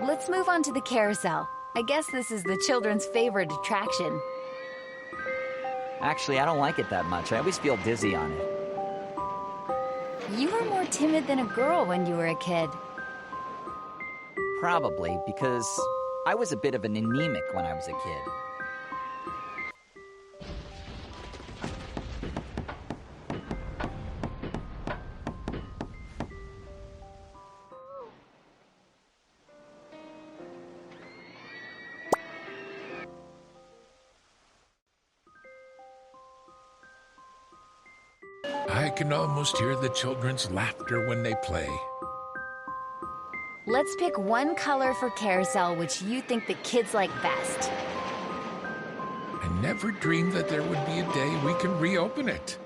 Let's move on to the carousel. I guess this is the children's favorite attraction. Actually, I don't like it that much. I always feel dizzy on it. You were more timid than a girl when you were a kid. Probably because I was a bit of an anemic when I was a kid. I can almost hear the children's laughter when they play. Let's pick one color for carousel which you think the kids like best. I never dreamed that there would be a day we can reopen it.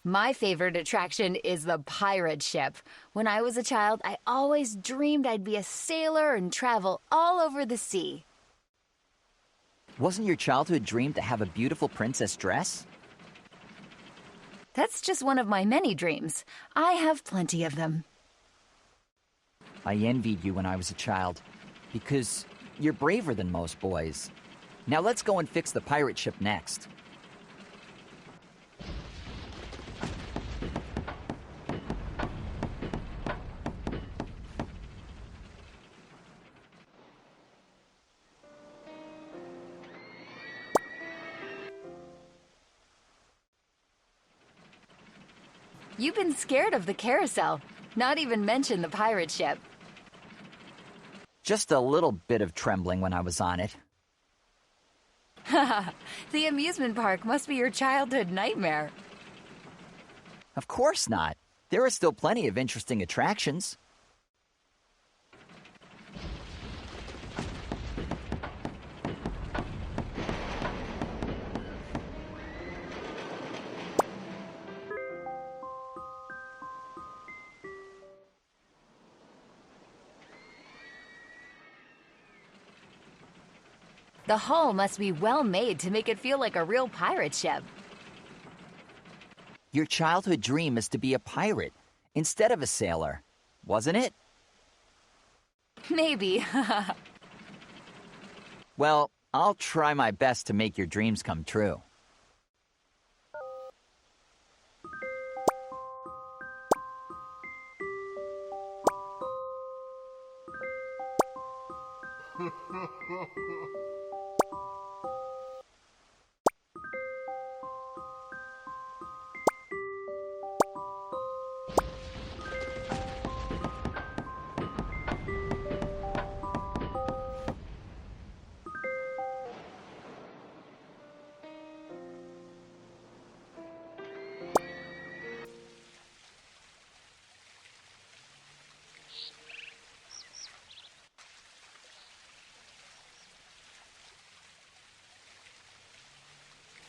My favorite attraction is the pirate ship. When I was a child, I always dreamed I'd be a sailor and travel all over the sea. Wasn't your childhood dream to have a beautiful princess dress? That's just one of my many dreams. I have plenty of them. I envied you when I was a child, because you're braver than most boys. Now let's go and fix the pirate ship next. You've been scared of the carousel, not even mention the pirate ship. Just a little bit of trembling when I was on it. Haha, the amusement park must be your childhood nightmare. Of course not. There are still plenty of interesting attractions. The hull must be well made to make it feel like a real pirate ship. Your childhood dream is to be a pirate instead of a sailor, wasn't it? Maybe. Well, I'll try my best to make your dreams come true.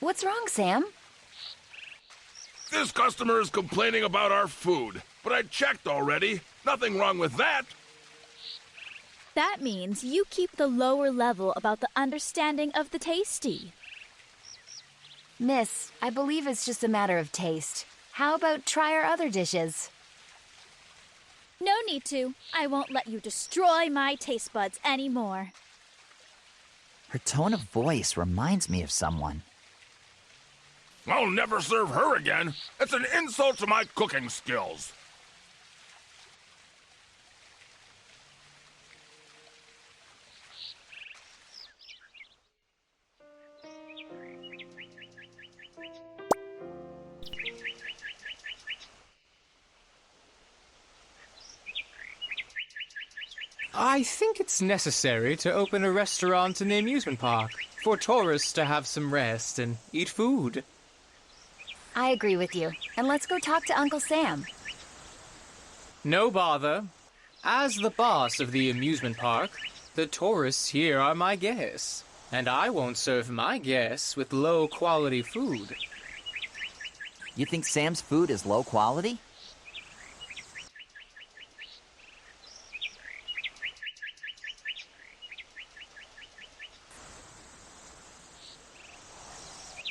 What's wrong, Sam? This customer is complaining about our food, but I checked already. Nothing wrong with that. That means you keep the lower level about the understanding of the tasty. Miss, I believe it's just a matter of taste. How about try our other dishes? No need to. I won't let you destroy my taste buds anymore. Her tone of voice reminds me of someone. I'll never serve her again. It's an insult to my cooking skills. I think it's necessary to open a restaurant in the amusement park for tourists to have some rest and eat food. I agree with you. And let's go talk to Uncle Sam. No bother. As the boss of the amusement park, the tourists here are my guests, and I won't serve my guests with low-quality food. You think Sam's food is low quality?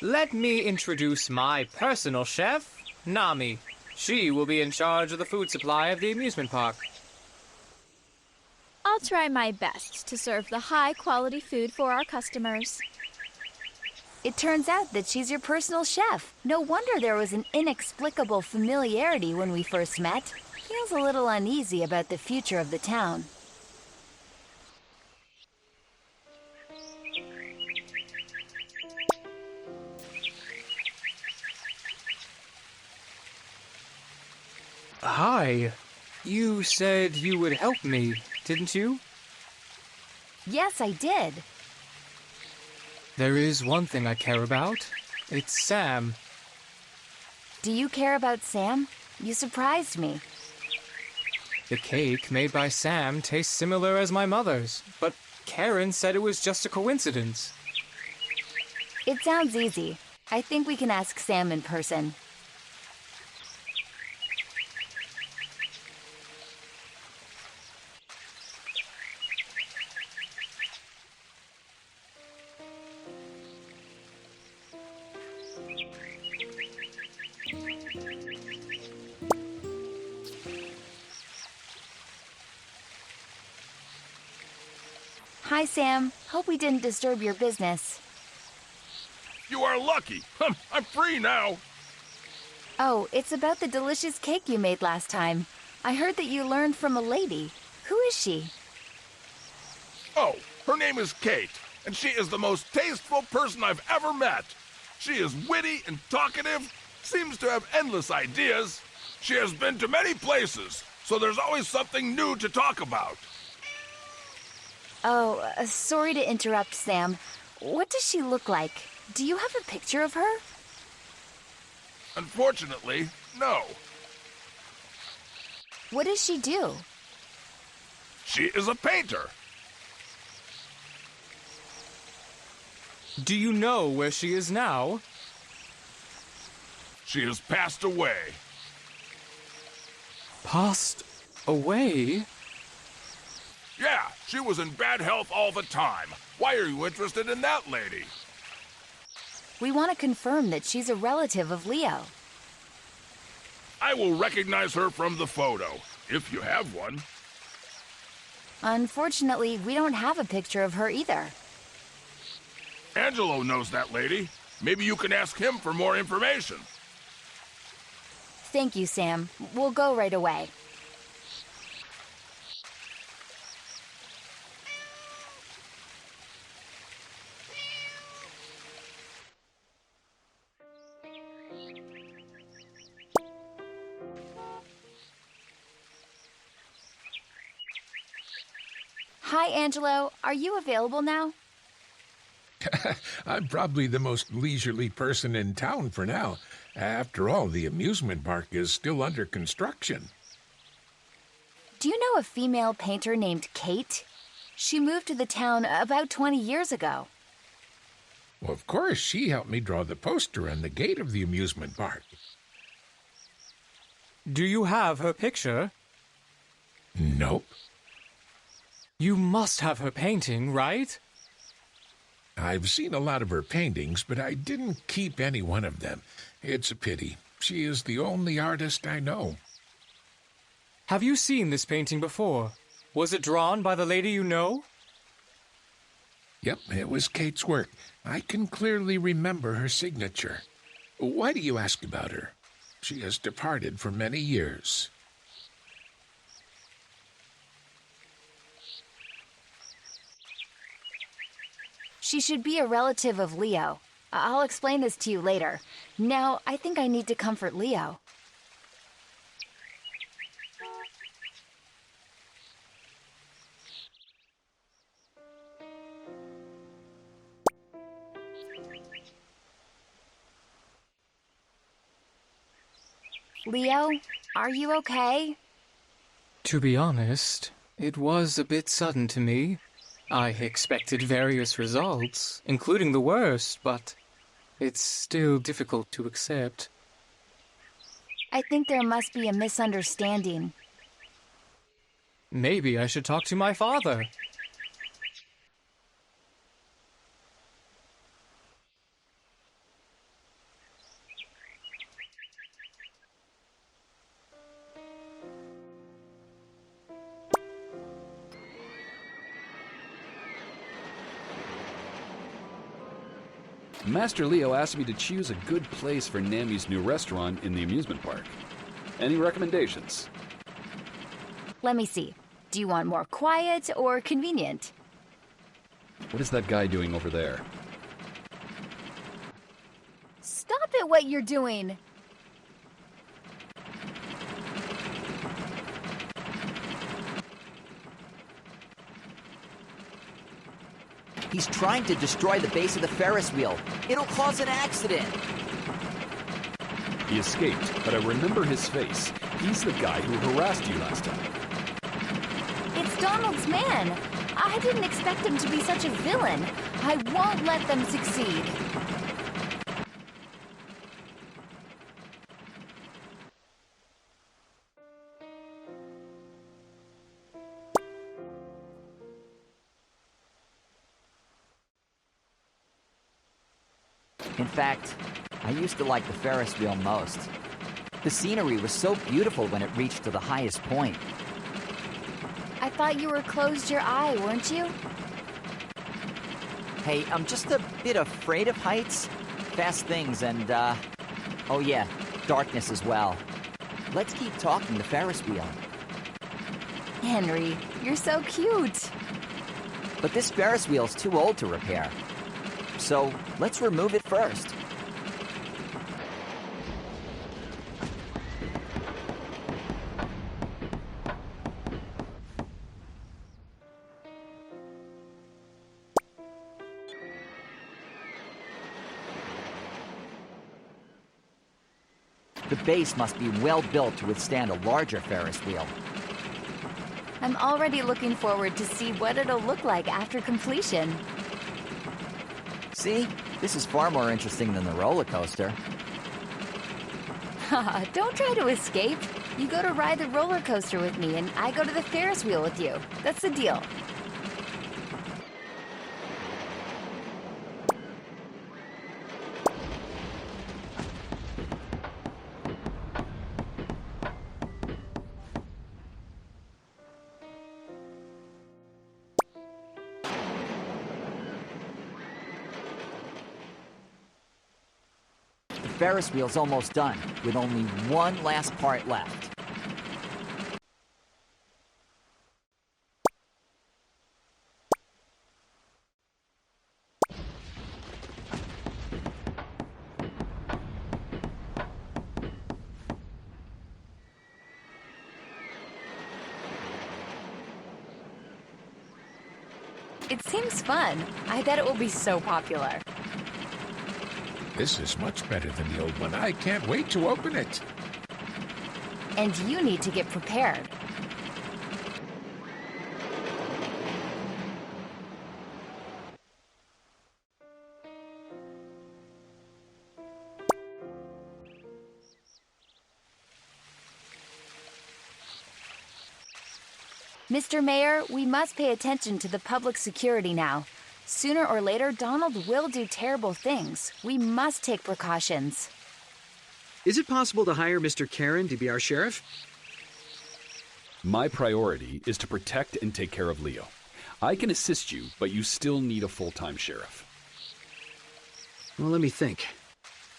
Let me introduce my personal chef, Nami. She will be in charge of the food supply of the amusement park. I'll try my best to serve the high-quality food for our customers. It turns out that she's your personal chef. No wonder there was an inexplicable familiarity when we first met. Feels a little uneasy about the future of the town. Hi. You said you would help me, didn't you? Yes, I did. There is one thing I care about. It's Sam. Do you care about Sam? You surprised me. The cake made by Sam tastes similar as my mother's, but Karen said it was just a coincidence. It sounds easy. I think we can ask Sam in person. Hi, Sam. Hope we didn't disturb your business. You are lucky. I'm free now. Oh, it's about the delicious cake you made last time. I heard that you learned from a lady. Who is she? Oh, her name is Kate, and she is the most tasteful person I've ever met. She is witty and talkative, seems to have endless ideas. She has been to many places, so there's always something new to talk about. Oh, sorry to interrupt, Sam. What does she look like? Do you have a picture of her? Unfortunately, no. What does she do? She is a painter. Do you know where she is now? She has passed away. Passed away? Yeah, she was in bad health all the time. Why are you interested in that lady? We want to confirm that she's a relative of Leo. I will recognize her from the photo, if you have one. Unfortunately, we don't have a picture of her either. Angelo knows that lady. Maybe you can ask him for more information. Thank you, Sam. We'll go right away. Hi, Angelo. Are you available now? I'm probably the most leisurely person in town for now. After all, the amusement park is still under construction. Do you know a female painter named Kate? She moved to the town about 20 years ago. Well, of course, she helped me draw the poster on the gate of the amusement park. Do you have her picture? Nope. You must have her painting, right? I've seen a lot of her paintings, but I didn't keep any one of them. It's a pity. She is the only artist I know. Have you seen this painting before? Was it drawn by the lady you know? Yep, it was Kate's work. I can clearly remember her signature. Why do you ask about her? She has departed for many years. She should be a relative of Leo. I'll explain this to you later. Now, I think I need to comfort Leo. Leo, are you okay? To be honest, it was a bit sudden to me. I expected various results, including the worst, but it's still difficult to accept. I think there must be a misunderstanding. Maybe I should talk to my father. Master Leo asked me to choose a good place for Nami's new restaurant in the amusement park. Any recommendations? Let me see. Do you want more quiet or convenient? What is that guy doing over there? Stop it, what you're doing! He's trying to destroy the base of the Ferris wheel. It'll cause an accident. He escaped, but I remember his face. He's the guy who harassed you last time. It's Donald's man. I didn't expect him to be such a villain. I won't let them succeed. In fact, I used to like the Ferris wheel most. The scenery was so beautiful when it reached to the highest point. I thought you were closed your eye, weren't you? Hey, I'm just a bit afraid of heights, fast things, and, oh yeah, darkness as well. Let's keep talking the Ferris wheel. Henry, you're so cute. But this Ferris wheel's too old to repair. So, let's remove it first. The base must be well built to withstand a larger Ferris wheel. I'm already looking forward to see what it'll look like after completion. See? This is far more interesting than the roller coaster. Haha, don't try to escape. You go to ride the roller coaster with me, and I go to the Ferris wheel with you. That's the deal. The Ferris wheel's almost done, with only one last part left. It seems fun. I bet it will be so popular. This is much better than the old one. I can't wait to open it. And you need to get prepared. Mr. Mayor, we must pay attention to the public security now. Sooner or later, Donald will do terrible things. We must take precautions. Is it possible to hire Mr. Karen to be our sheriff? My priority is to protect and take care of Leo. I can assist you, but you still need a full-time sheriff. Well, let me think.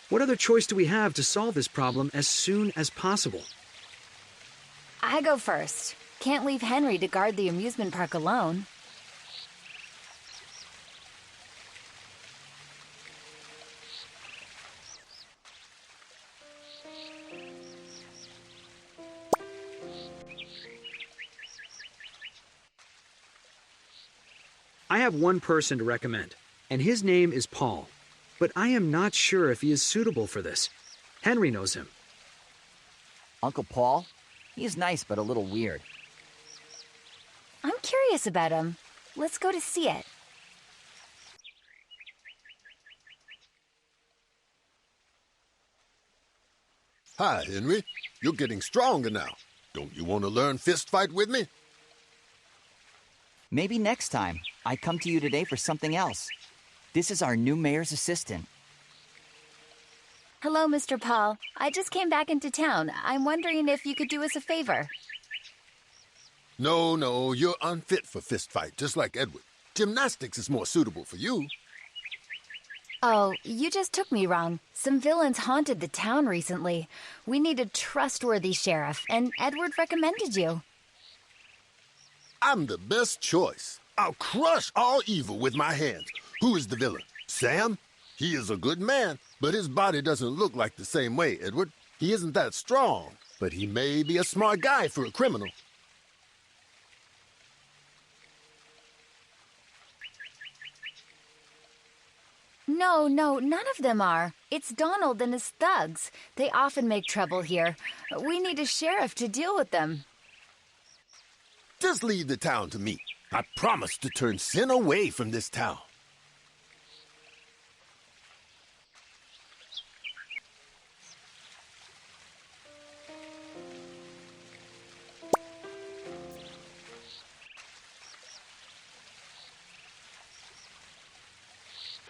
What other choice do we have to solve this problem as soon as possible? I go first. Can't leave Henry to guard the amusement park alone. I have one person to recommend, and his name is Paul. But I am not sure if he is suitable for this. Henry knows him. Uncle Paul? He's nice but a little weird. curious about him. Let's go to see it. Hi, Henry. You're getting stronger now. Don't you want to learn fist fight with me? Maybe next time. I come to you today for something else. This is our new mayor's assistant. Hello, Mr. Paul. I just came back into town. I'm wondering if you could do us a favor. No, you're unfit for fist fight, just like Edward. Gymnastics is more suitable for you. Oh, you just took me wrong. Some villains haunted the town recently. We need a trustworthy sheriff, and Edward recommended you. I'm the best choice. I'll crush all evil with my hands. Who is the villain? Sam? He is a good man, but his body doesn't look like the same way, Edward. He isn't that strong, but he may be a smart guy for a criminal. No, none of them are. It's Donald and his thugs. They often make trouble here. We need a sheriff to deal with them. Just leave the town to me. I promise to turn sin away from this town.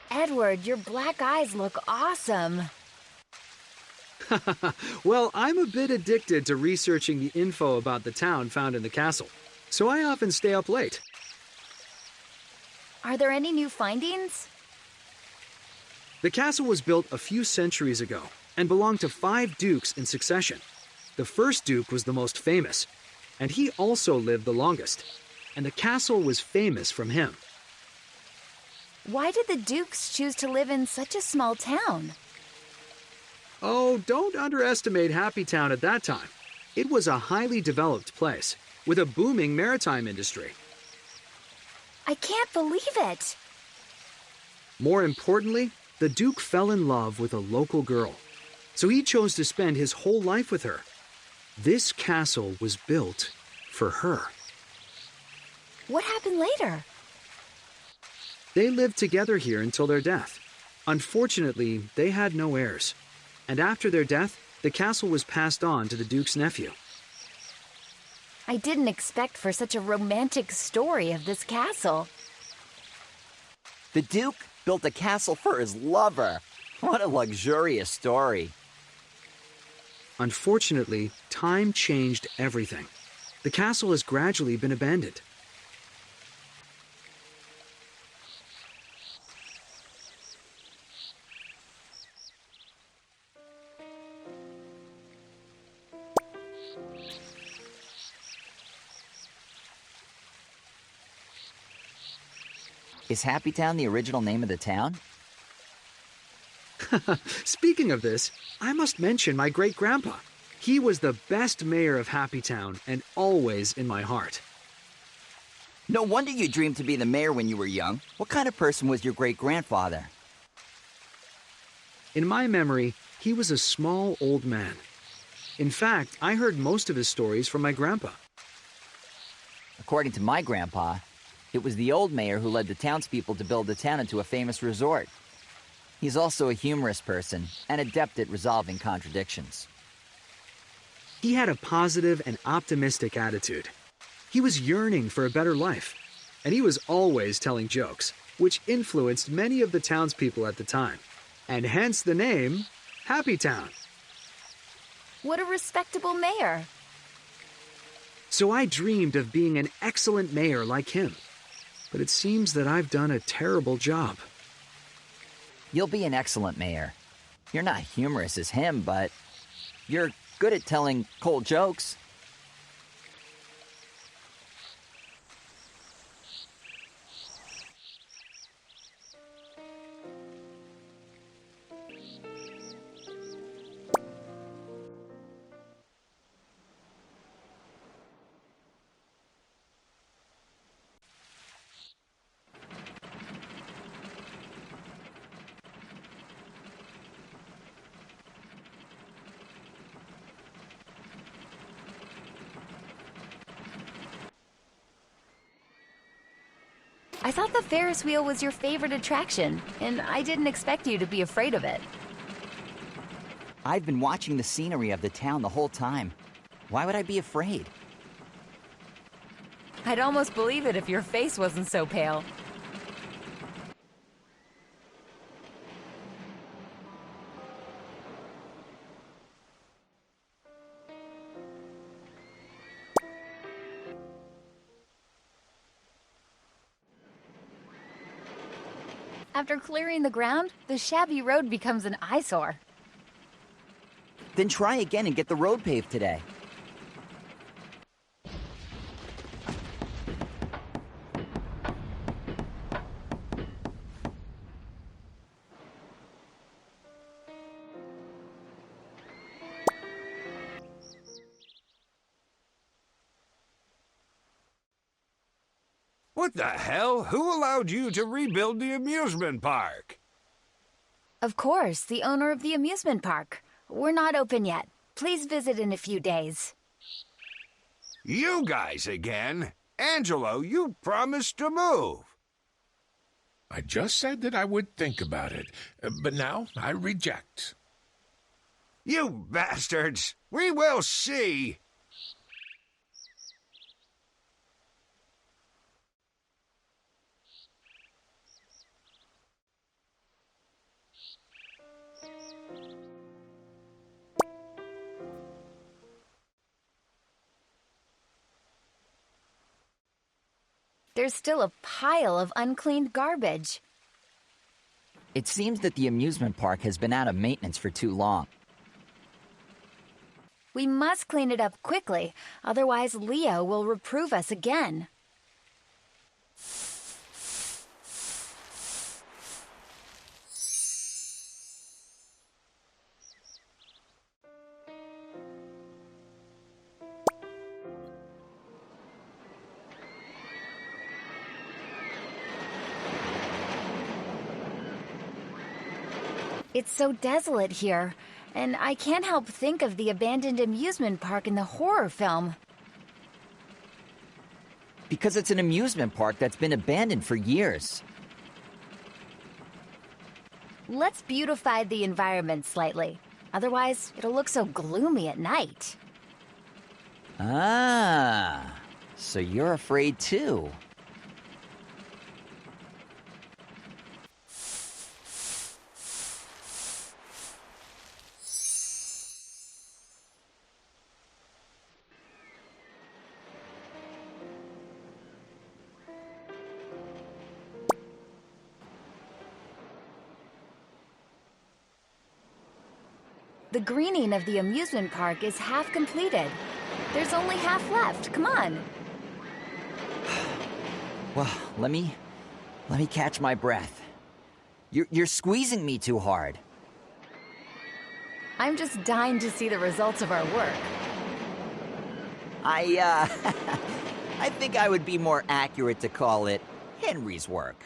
Edward, your black eyes look awesome. Well, I'm a bit addicted to researching the info about the town found in the castle, so I often stay up late. Are there any new findings? The castle was built a few centuries ago and belonged to 5 dukes in succession. The first duke was the most famous, and he also lived the longest, and the castle was famous from him. Why did the dukes choose to live in such a small town? Oh, don't underestimate Happy Town at that time. It was a highly developed place, with a booming maritime industry. I can't believe it. More importantly, the Duke fell in love with a local girl, so he chose to spend his whole life with her. This castle was built for her. What happened later? They lived together here until their death. Unfortunately, they had no heirs. And after their death, the castle was passed on to the Duke's nephew. I didn't expect for such a romantic story of this castle. The Duke built a castle for his lover. What a luxurious story. Unfortunately, time changed everything. The castle has gradually been abandoned. Is Happy Town the original name of the town? Speaking of this, I must mention my great-grandpa. He was the best mayor of Happy Town and always in my heart. No wonder you dreamed to be the mayor when you were young. What kind of person was your great-grandfather? In my memory, he was a small old man. In fact, I heard most of his stories from my grandpa. According to my grandpa, it was the old mayor who led the townspeople to build the town into a famous resort. He's also a humorous person and adept at resolving contradictions. He had a positive and optimistic attitude. He was yearning for a better life, and he was always telling jokes, which influenced many of the townspeople at the time, and hence the name Happy Town. What a respectable mayor. So I dreamed of being an excellent mayor like him, but it seems that I've done a terrible job. You'll be an excellent mayor. You're not humorous as him, but you're good at telling cold jokes. I thought the Ferris wheel was your favorite attraction, and I didn't expect you to be afraid of it. I've been watching the scenery of the town the whole time. Why would I be afraid? I'd almost believe it if your face wasn't so pale. After clearing the ground, the shabby road becomes an eyesore. Then try again and get the road paved today. What the hell? Who allowed you to rebuild the amusement park? Of course, the owner of the amusement park. We're not open yet. Please visit in a few days. You guys again? Angelo, you promised to move. I just said that I would think about it, but now I reject. You bastards! We will see! There's still a pile of uncleaned garbage. It seems that the amusement park has been out of maintenance for too long. We must clean it up quickly, otherwise Leo will reprove us again. It's so desolate here, and I can't help think of the abandoned amusement park in the horror film. Because it's an amusement park that's been abandoned for years. Let's beautify the environment slightly. Otherwise, it'll look so gloomy at night. Ah, so you're afraid too. The greening of the amusement park is half completed. There's only half left. Come on. Well, let me catch my breath. You're squeezing me too hard. I'm just dying to see the results of our work. I think I would be more accurate to call it Henry's work.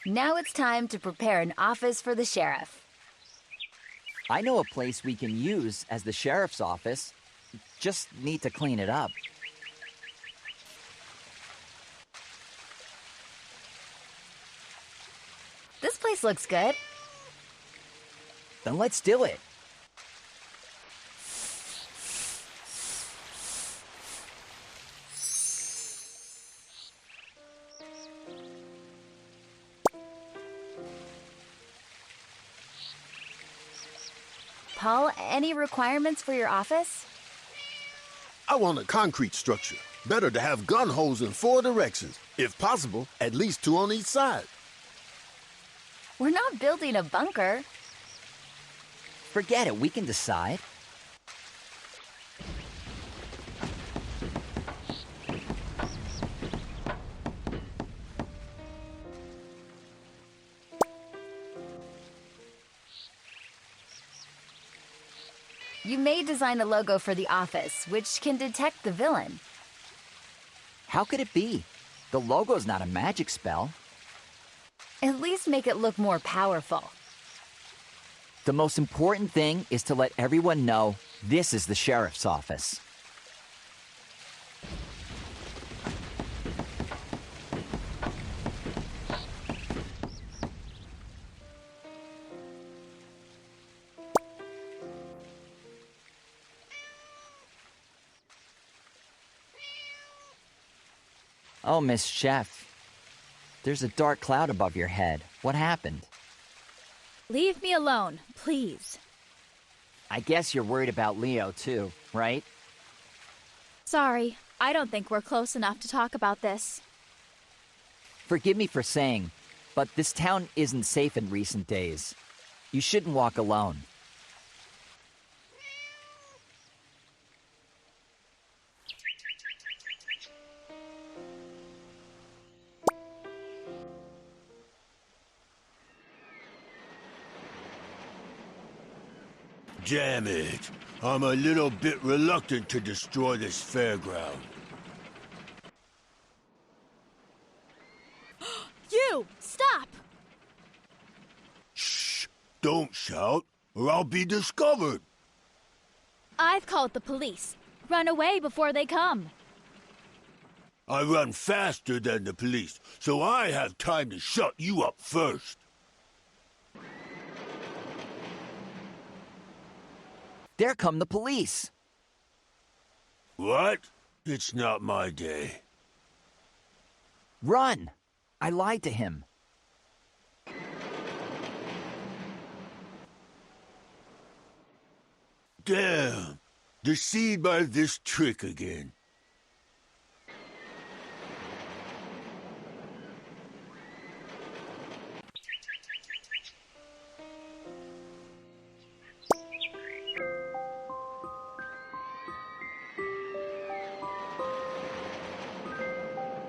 Now it's time to prepare an office for the sheriff. I know a place we can use as the sheriff's office. Just need to clean it up. This place looks good. Then let's do it. Paul, any requirements for your office? I want a concrete structure. Better to have gun holes in 4 directions. If possible, at least 2 on each side. We're not building a bunker. Forget it, we can decide. You may design a logo for the office, which can detect the villain. How could it be? The logo's not a magic spell. At least make it look more powerful. The most important thing is to let everyone know this is the sheriff's office. Oh, Miss Chef. There's a dark cloud above your head. What happened? Leave me alone, please. I guess you're worried about Leo, too, right? Sorry, I don't think we're close enough to talk about this. Forgive me for saying, but this town isn't safe in recent days. You shouldn't walk alone. Damn it. I'm a little bit reluctant to destroy this fairground. You! Stop! Shh! Don't shout, or I'll be discovered. I've called the police. Run away before they come. I run faster than the police, so I have time to shut you up first. There come the police. What? It's not my day. Run! I lied to him. Damn. Deceived by this trick again.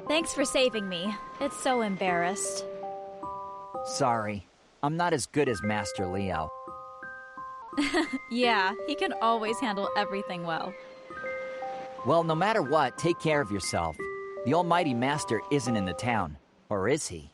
Thanks for saving me. It's so embarrassed. Sorry. I'm not as good as Master Leo. Yeah, he can always handle everything well. Well, no matter what, take care of yourself. The Almighty Master isn't in the town. Or is he?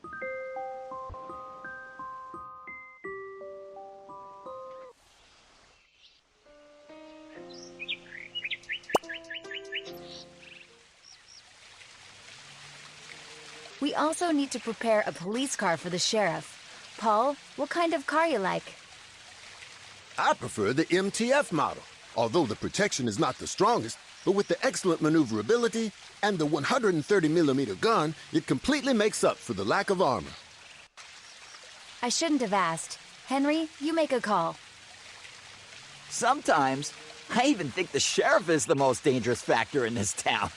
We also need to prepare a police car for the sheriff. Paul, what kind of car you like? I prefer the MTF model, although the protection is not the strongest, but with the excellent maneuverability and the 130mm gun, it completely makes up for the lack of armor. I shouldn't have asked. Henry, you make a call. Sometimes, I even think the sheriff is the most dangerous factor in this town.